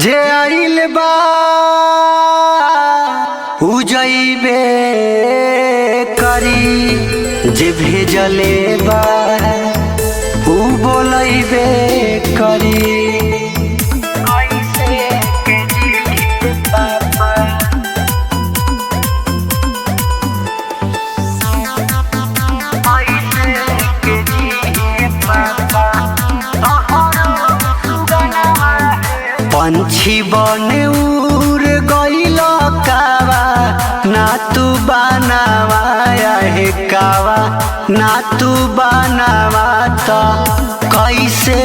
जे आइल बा उ जइबे करी, जे भेजले बा उ बोलैबे करी। पंछी बन उड़ गइल कावा ना तू बनावा है कावा ना तू बनावा तो कैसे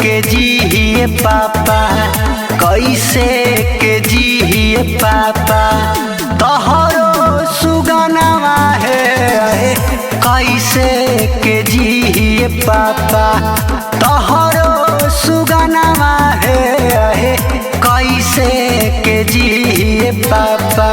के जी पापा, कैसे के जी पापा तोहरो सुगनावा है कैसे के जी पापा तोहरो सुगनावा है कैसे के जी पापा।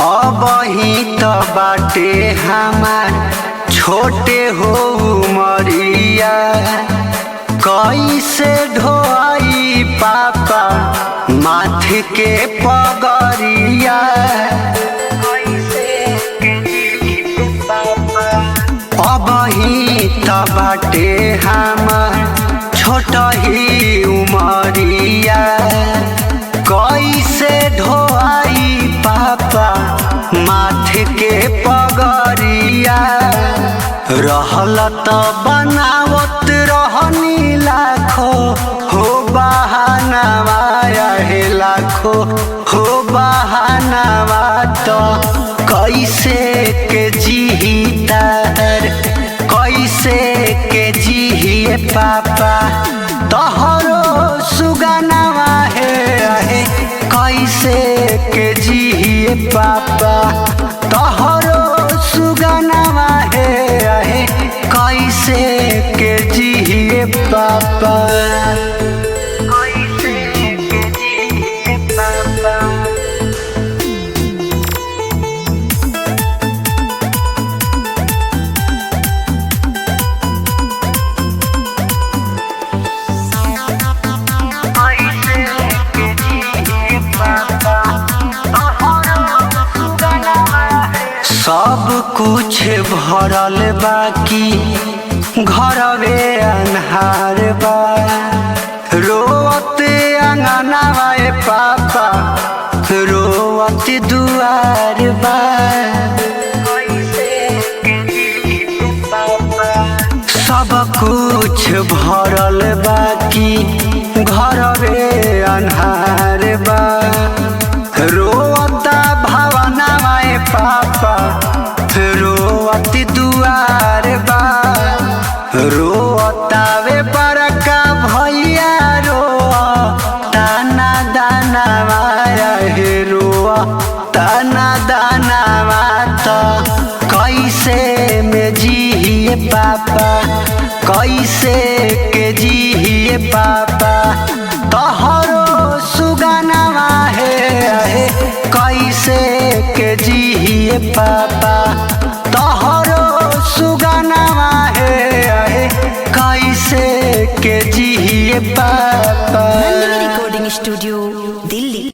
अबही तो बाटे हमार छोटे हो उमरिया, कैसे ढोई पापा माथ के पगरिया। अबही तो बाटे हमार छोटा ही उमरिया, कैसे ढोई पापा माथ के पगरिया। रहल तो बनावत रहनी लाखो हो बहानावा है लाखो हो बहानावा तो कैसे के जी तार कैसे के जी पापा तोहरो सुगनावा है कैसे के जी पापा तोहरो सुगनावा है कैसे के जी पापा। सब कुछ भरल बाकी घरवे अन्हार बा, रोवत अंगनावा पापा रोवत दुआर बा। सब कुछ भरल बाकी घरवे अन्हार बा, रोवता भावनावा पापा रोवती दुआर बा। रोतावे बड़का भैया रोआ ताना दानावा है रोआ ताना दानावा तो कैसे में जी पापा कैसे के जी पापा तोहरो सुगनावा है कैसे के जी पापा तोहरो सुगनावा है कैसे के जी पापा। Nandini recording studio Delhi.